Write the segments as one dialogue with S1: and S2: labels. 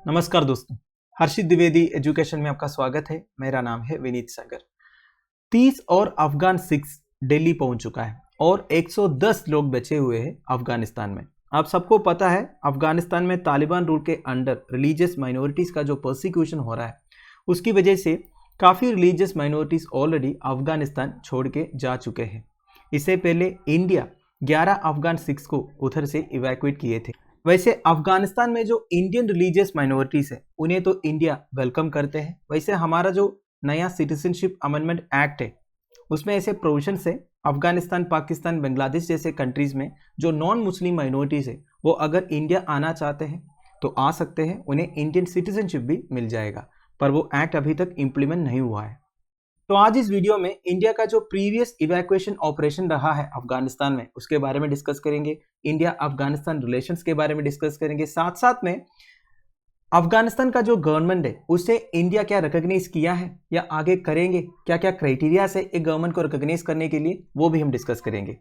S1: नमस्कार दोस्तों, हर्षित द्विवेदी एजुकेशन में आपका स्वागत है। मेरा नाम है विनीत सागर। 30 और अफगान सिख्स दिल्ली पहुंच चुका है और 110 लोग बचे हुए हैं अफगानिस्तान में। आप सबको पता है अफगानिस्तान में तालिबान रूल के अंडर रिलीजियस माइनॉरिटीज़ का जो परसिक्यूशन हो रहा है उसकी वजह से काफ़ी रिलीजियस माइनॉरिटीज़ ऑलरेडी अफगानिस्तान छोड़ के जा चुके हैं। इससे पहले इंडिया 11 अफगान सिख्स को उधर से इवैक्यूएट किए थे। वैसे अफगानिस्तान में जो इंडियन रिलीजियस माइनॉरिटीज़ है उन्हें तो इंडिया वेलकम करते हैं। वैसे हमारा जो नया सिटीजनशिप अमेंडमेंट एक्ट है उसमें ऐसे प्रोविजंस है अफगानिस्तान, पाकिस्तान, बांग्लादेश जैसे कंट्रीज़ में जो नॉन मुस्लिम माइनॉरिटीज़ है वो अगर इंडिया आना चाहते हैं तो आ सकते हैं, उन्हें इंडियन सिटीजनशिप भी मिल जाएगा, पर वो एक्ट अभी तक इम्प्लीमेंट नहीं हुआ है। तो आज इस वीडियो में इंडिया का जो प्रीवियस इवैक्यूएशन ऑपरेशन रहा है अफगानिस्तान में उसके बारे में डिस्कस करेंगे, इंडिया अफगानिस्तान रिलेशंस के बारे में डिस्कस करेंगे, साथ साथ में अफगानिस्तान का जो गवर्नमेंट है उसे इंडिया क्या रिकॉग्नाइज किया है या आगे करेंगे, क्या क्या क्राइटेरिया है एक गवर्नमेंट को रिकॉग्नाइज करने के लिए, वो भी हम डिस्कस करेंगे।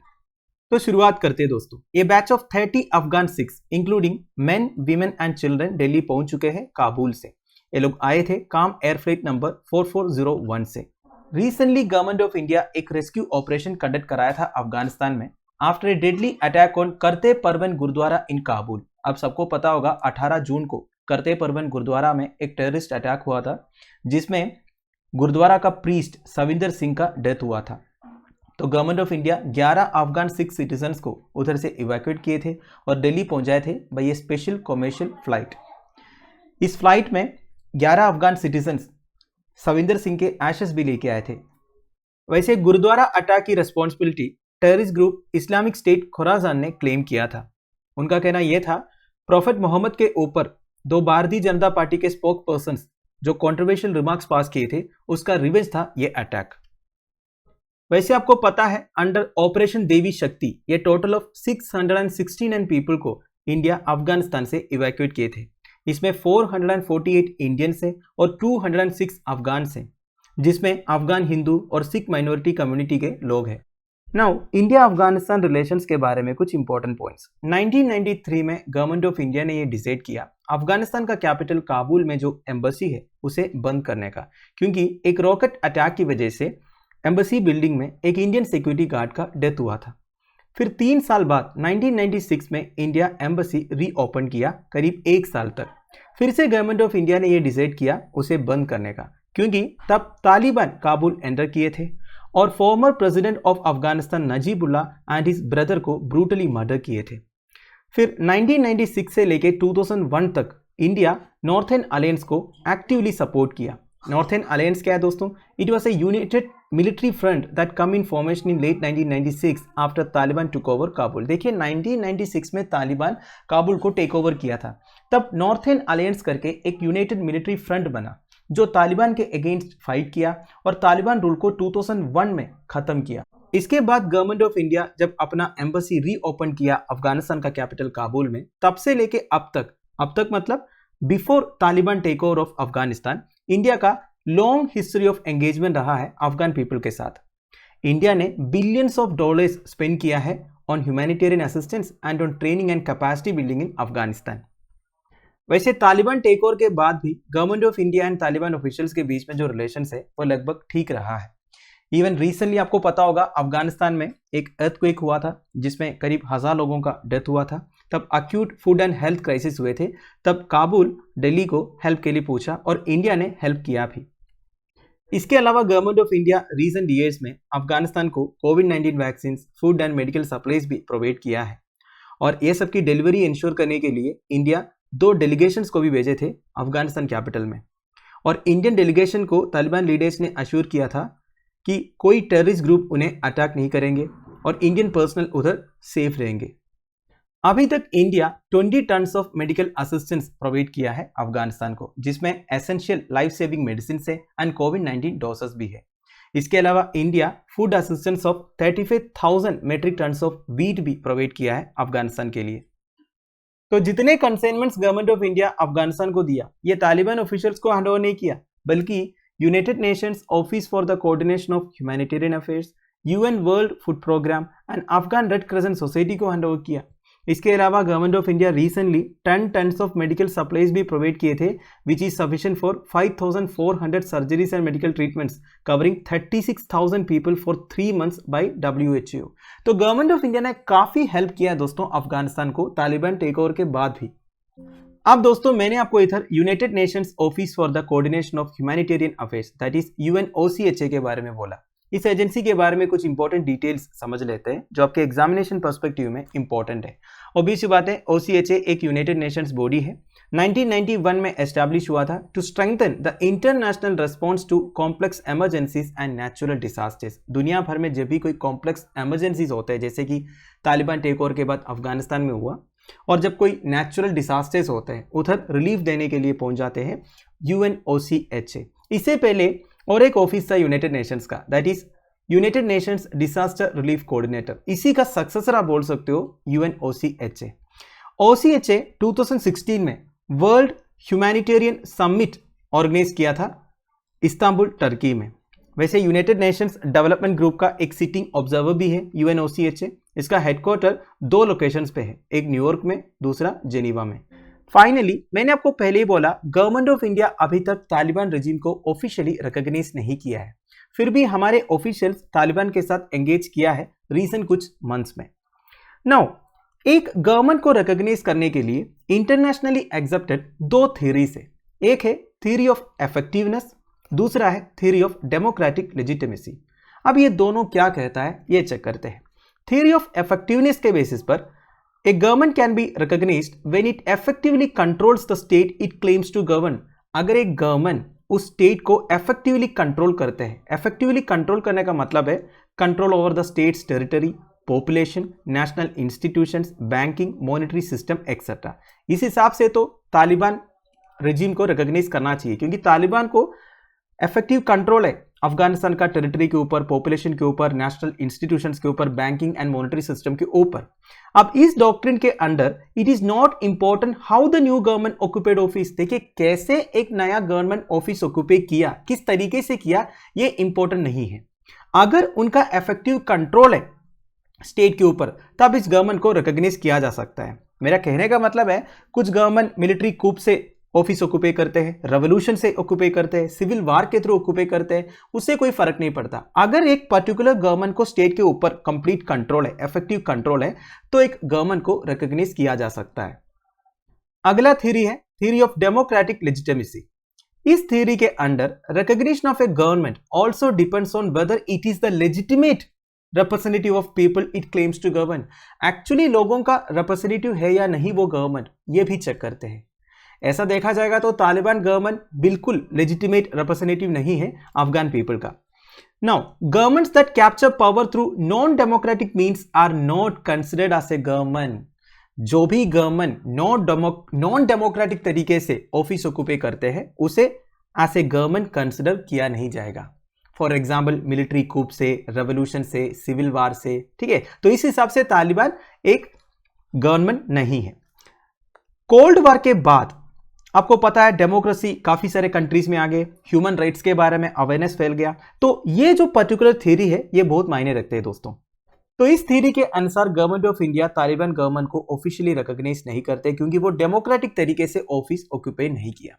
S1: तो शुरुआत करते हैं दोस्तों। ये batch of 30 Afghan Sikhs including main, women and children Delhi पहुंच चुके हैं काबुल से। ये लोग आए थे काम एयर फ्लाइट नंबर 4401 से। रिसेंटली गवर्नमेंट ऑफ इंडिया एक रेस्क्यू ऑपरेशन कंडक्ट कराया था अफगानिस्तान में after a deadly attack on करते परवन गुरुद्वारा इन काबुल। अब सबको पता होगा 18 जून को करते परवन गुरुद्वारा में एक टेररिस्ट अटैक हुआ था जिसमें गुरुद्वारा का प्रीस्ट सविंदर सिंह का डेथ हुआ था। तो government of India 11 Afghan Sikh citizens को उधर से इवैक्यूएट किए थे और दिल्ली पहुंचाए थे बाय ए स्पेशल कमर्शियल फ्लाइट। इस फ्लाइट में 11 अफगान सिटीजन्स सविंदर सिंह के एशेस भी लेके आए थे। वैसे गुरुद्वारा अटैक की responsibility terrorist group Islamic State Khorasan ने क्लेम किया था। उनका कहना यह था प्रॉफेट मोहम्मद के ऊपर दो भारतीय जनता पार्टी के स्पोक पर्सन्स जो कंट्रोवर्शियल रिमार्क्स पास किए थे उसका रिवेंज था ये अटैक। वैसे आपको पता है अंडर ऑपरेशन देवी शक्ति ये टोटल ऑफ 669 पीपल को इंडिया अफगानिस्तान से इवैक्यूएट किए थे। इसमें 448 इंडियंस हैं और 206 अफगान हैं, जिसमें अफगान हिंदू और सिख माइनॉरिटी कम्युनिटी के लोग हैं। नाउ इंडिया अफगानिस्तान रिलेशंस के बारे में कुछ इंपॉर्टेंट पॉइंट्स। 1993 में गवर्नमेंट ऑफ इंडिया ने ये डिसाइड किया अफगानिस्तान का कैपिटल काबुल में जो एम्बेसी है उसे बंद करने का, क्योंकि एक रॉकेट अटैक की वजह से एम्बेसी बिल्डिंग में एक इंडियन सिक्योरिटी गार्ड का डेथ हुआ था। फिर 3 साल बाद 1996 में इंडिया एम्बेसी रीओपन किया करीब 1 साल तक। फिर से गवर्नमेंट ऑफ इंडिया ने यह डिसाइड किया उसे बंद करने का, क्योंकि तब तालिबान काबुल एंटर किए थे और former president of Afghanistan Najibullah and his brother को ब्रूटली मर्डर किए थे। फिर 1996 से लेके 2001 तक इंडिया नॉर्थर्न अलायंस को एक्टिवली सपोर्ट किया। नॉर्थर्न अलायंस क्या है दोस्तों? It was a united military front that come in formation in late 1996 after Taliban took over Kabul. देखिए 1996 में तालिबान काबुल को टेक ओवर किया था, तब नॉर्थर्न अलायंस करके एक यूनाइटेड मिलिट्री फ्रंट बना जो तालिबान के अगेंस्ट फाइट किया और तालिबान रूल को 2001 में खत्म किया। इसके बाद गवर्नमेंट ऑफ इंडिया जब अपना एम्बेसी रीओपन किया अफगानिस्तान का कैपिटल काबुल में, तब से लेके अब तक मतलब before Taliban take over of Afghanistan, India का लॉन्ग हिस्ट्री ऑफ एंगेजमेंट रहा है अफगान पीपल के साथ। इंडिया ने बिलियंस ऑफ डॉलर्स स्पेंड किया है on humanitarian assistance and on training and capacity building in Afghanistan. वैसे तालिबान टेक ओवर के बाद भी government of India and Taliban officials के बीच में जो रिलेशंस है वो लगभग ठीक रहा है। इवन रिसेंटली आपको पता होगा अफगानिस्तान में एक अर्थक्वेक हुआ था जिसमें करीब 1000 लोगों का डेथ हुआ था। तब acute food and health crisis हुए थे, तब काबुल दिल्ली को हेल्प के लिए पूछा और इंडिया ने हेल्प किया भी। इसके अलावा government of India recent years में अफगानिस्तान को कोविड-19 vaccine, food and medical supplies भी प्रोवाइड किया है और ये सब की डिलीवरी इंश्योर करने के लिए इंडिया 2 डेलीगेशंस को भी भेजे थे अफगानिस्तान कैपिटल में। और इंडियन डेलीगेशन को तालिबान लीडर्स ने अश्योर किया था कि कोई टेररिस्ट ग्रुप उन्हें अटैक नहीं करेंगे और इंडियन पर्सनल उधर सेफ रहेंगे। अभी तक India 20 tons of medical assistance provide किया है अफगानिस्तान को, जिसमें एसेंशियल लाइफ सेविंग मेडिसिन है एंड कोविड-19 डोसेस भी है। इसके अलावा India food assistance of 35,000 metric tons of wheat भी प्रोवाइड किया है अफगानिस्तान के लिए। तो जितने consignments government of India Afghanistan को दिया ये तालिबान ऑफिशियल्स को हैंड ओवर नहीं किया, बल्कि United Nations Office for the Coordination of humanitarian affairs, UN World Food Programme and Afghan Red Crescent Society को हैंड ओवर किया। इसके अलावा government of India recently 10 tons of medical supplies भी प्रोवाइड किए थे which is sufficient for 5400 surgeries and medical treatments covering 36,000 people for 3 months by WHO। तो government of India ने काफी हेल्प किया है दोस्तों अफगानिस्तान को तालिबान टेक ओवर के बाद भी। अब दोस्तों मैंने आपको इधर United Nations Office for the Coordination of humanitarian affairs that is UNOCHA के बारे में बोला। इस एजेंसी के बारे में कुछ इंपॉर्टेंट डिटेल्स समझ लेते हैं जो आपके एग्जामिनेशन पर्सपेक्टिव में इंपॉर्टेंट है। ऑब्वियस बात है OCHA एक यूनाइटेड नेशंस बॉडी है, 1991 में एस्टैब्लिश हुआ था to strengthen the international response to complex emergencies and natural disasters. दुनिया भर में जब भी कोई कॉम्प्लेक्स इमरजेंसीज होते हैं जैसे कि तालिबान टेक ओवर के बाद अफगानिस्तान में हुआ, और जब कोई नेचुरल डिजास्टर्स होते हैं उधर रिलीफ देने के लिए पहुंच जाते हैं UNOCHA। इससे पहले और एक ऑफिस था यूनाइटेड नेशंस का that is United Nations disaster relief coordinator, इसी का सक्सेसर आप बोल सकते हो UNOCHA। OCHA 2016 में वर्ल्ड ह्यूमैनिटेरियन समिट ऑर्गेनाइज किया था इस्तांबुल टर्की में। वैसे यूनाइटेड नेशंस डेवलपमेंट ग्रुप का एक सिटिंग ऑब्जर्वर भी है UNOCHA। इसका हेडक्वार्टर 2 लोकेशंस पे है, एक न्यूयॉर्क में, दूसरा जेनीवा में। फाइनली मैंने आपको पहले ही बोला गवर्नमेंट ऑफ इंडिया अभी तक तालिबान रजीम को ऑफिशियली रिकॉग्नाइज नहीं किया है, फिर भी हमारे ऑफिशियल्स तालिबान के साथ एंगेज किया है रीसेंट कुछ मंथ्स में। नाउ एक गवर्नमेंट को रिकॉग्नाइज करने के लिए इंटरनेशनली एक्सेप्टेड 2 थ्योरीज है, एक है थ्योरी ऑफ इफेक्टिवनेस, दूसरा है थ्योरी ऑफ डेमोक्रेटिक लेजिटिमेसी। अब ये दोनों क्या कहता है ये चेक करते हैं। थ्योरी ऑफ इफेक्टिवनेस के बेसिस पर A government can be recognized when it effectively controls the state it claims to govern। अगर एक गवर्नमेंट उस स्टेट को effectively कंट्रोल करते हैं, effectively कंट्रोल करने का मतलब है control over the states territory, population, national institutions, banking, monetary system etcetera. इस हिसाब से तो तालिबान रेजिम को रिकॉग्नाइज करना चाहिए क्योंकि तालिबान को इफेक्टिव कंट्रोल है अफगानिस्तान का टेरिटरी के ऊपर, पॉपुलेशन के ऊपर, नेशनल इंस्टीट्यूशंस के ऊपर, बैंकिंग एंड मॉनेटरी सिस्टम के ऊपर। अब इस डॉक्ट्रिन के under it is not important how the new government occupied office, देखिए कैसे एक नया गवर्नमेंट ऑफिस ऑक्यूपे किया, किस तरीके से किया, ये इंपॉर्टेंट नहीं है। अगर उनका इफेक्टिव कंट्रोल है स्टेट के ऊपर तब इस गवर्नमेंट को रिकॉग्नाइज किया जा सकता है। मेरा कहने का मतलब है कुछ गवर्नमेंट मिलिट्री कूप से ऑफिस ऑक्यूपे करते हैं, रेवोल्यूशन से ऑक्यूपे करते हैं, सिविल वार के थ्रू ऑक्यूपे करते हैं, उससे कोई फर्क नहीं पड़ता। अगर एक पर्टिकुलर गवर्नमेंट को स्टेट के ऊपर कंप्लीट कंट्रोल है, इफेक्टिव कंट्रोल है, तो एक गवर्नमेंट को रिकॉग्नाइज किया जा सकता है। अगला थ्योरी है थ्योरी ऑफ डेमोक्रेटिक लेजिटिमेसी। इस थ्योरी के under recognition of a government also depends on whether it is the legitimate representative of people it claims to govern. Actually लोगों का रिप्रेजेंटेटिव है या नहीं वो गवर्नमेंट, ये भी चेक करते हैं। ऐसा देखा जाएगा तो तालिबान गवर्नमेंट बिल्कुल लेजिटिमेट रिप्रेजेंटेटिव नहीं है अफगान पीपल का। Now governments that capture power through non democratic means are not considered as a government. जो भी गवर्नमेंट नॉन डेमोक्रेटिक तरीके से ऑफिस ऑक्यूपे करते हैं उसे एज ए गवर्नमेंट कंसिडर किया नहीं जाएगा। फॉर एग्जाम्पल मिलिट्री कूप से, रेवोल्यूशन से, सिविल वार से, ठीक है। तो इस हिसाब से तालिबान एक गवर्नमेंट नहीं है। कोल्ड वॉर के बाद आपको पता है डेमोक्रेसी काफी सारे कंट्रीज में आ गए, ह्यूमन राइट्स के बारे में अवेयरनेस फैल गया, तो ये जो पर्टिकुलर थ्योरी है ये बहुत मायने रखते हैं दोस्तों। तो इस थ्योरी के अनुसार government of India Taliban government को ऑफिशियली रिकॉग्नाइज नहीं करते क्योंकि वो डेमोक्रेटिक तरीके से ऑफिस ऑक्यूपाई नहीं किया।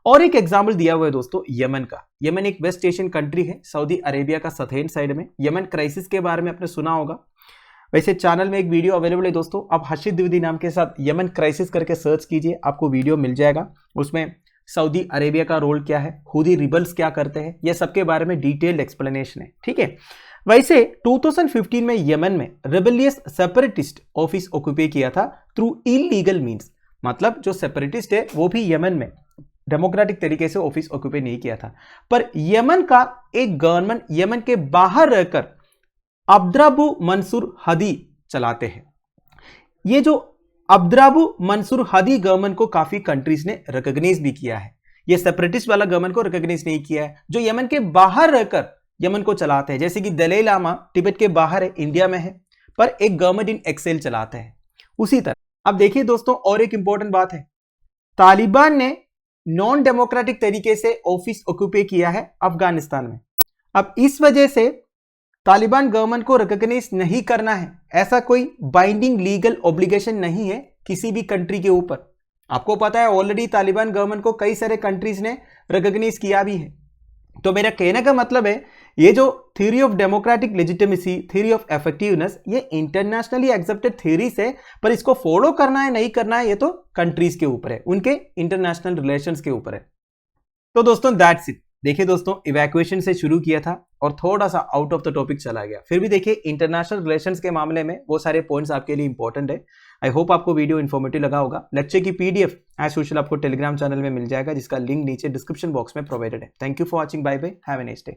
S1: और एक एग्जाम्पल दिया हुआ है दोस्तों यमन का। यमन एक वेस्ट एशियन कंट्री है, सऊदी अरेबिया का सथेन साइड में। यमन क्राइसिस के बारे में आपने सुना होगा। वैसे चैनल में एक वीडियो अवेलेबल है दोस्तों, आप हर्षित द्विवेदी नाम के साथ यमन क्राइसिस करके सर्च कीजिए, आपको वीडियो मिल जाएगा। उसमें सऊदी अरेबिया का रोल क्या है, हुदी रिबल्स क्या करते हैं, यह सबके बारे में डिटेल्ड एक्सप्लेनेशन है, ठीक है। वैसे 2015 में यमन में रिबेलियस सेपरेटिस्ट ऑफिस ऑक्यूपाई किया था थ्रू इलीगल मीन्स। मतलब जो सेपरेटिस्ट है वो भी यमन में डेमोक्रेटिक तरीके से ऑफिस ऑक्यूपाई नहीं किया था, पर यमन का एक गवर्नमेंट यमन के बाहर रहकर अब्द्राबू मंसूर हादी चलाते हैं। ये जो अब्द्राबू मंसूर हादी गवर्नमेंट को काफी कंट्रीज ने रिकॉग्नाइज भी किया है। ये सेपरेटिस्ट वाला गवर्नमेंट को रिकॉग्नाइज नहीं किया है जो यमन के बाहर रहकर यमन को चलाते हैं। जैसे कि दलाई लामा तिब्बत के बाहर है, इंडिया में है, पर एक गवर्नमेंट इन एक्सेल चलाते हैं। उसी तरह अब देखिए दोस्तों और एक इंपॉर्टेंट बात है, तालिबान ने नॉन डेमोक्रेटिक तरीके से ऑफिस ऑक्यूपाई किया है अफगानिस्तान में। अब इस वजह से तालिबान गवर्नमेंट को रिकॉग्नाइज नहीं करना है, ऐसा कोई बाइंडिंग लीगल ऑब्लिगेशन नहीं है किसी भी कंट्री के ऊपर। आपको पता है ऑलरेडी तालिबान गवर्नमेंट को कई सारे कंट्रीज ने रिकॉग्नाइज किया भी है। तो मेरा कहने का मतलब है ये जो theory of democratic legitimacy, theory of effectiveness, ये इंटरनेशनली एक्सेप्टेड थ्योरीज है, पर इसको फॉलो करना है नहीं करना है ये तो कंट्रीज के ऊपर है, उनके इंटरनेशनल रिलेशंस के ऊपर है। तो दोस्तों दैट्स इट। देखिए दोस्तों, इवैक्यूएशन से शुरू किया था और थोड़ा सा आउट ऑफ द टॉपिक चला गया, फिर भी देखिए इंटरनेशनल रिलेशंस के मामले में वो सारे पॉइंट्स आपके लिए इंपॉर्टेंट है। आई होप आपको वीडियो इन्फॉर्मेटिव लगा होगा। लेक्चर की पीडीएफ एज यूजुअल आपको टेलीग्राम चैनल में मिल जाएगा, जिसका लिंक नीचे डिस्क्रिप्शन बॉक्स में प्रोवाइडेड है। Thank you for watching, bye bye, have a nice day.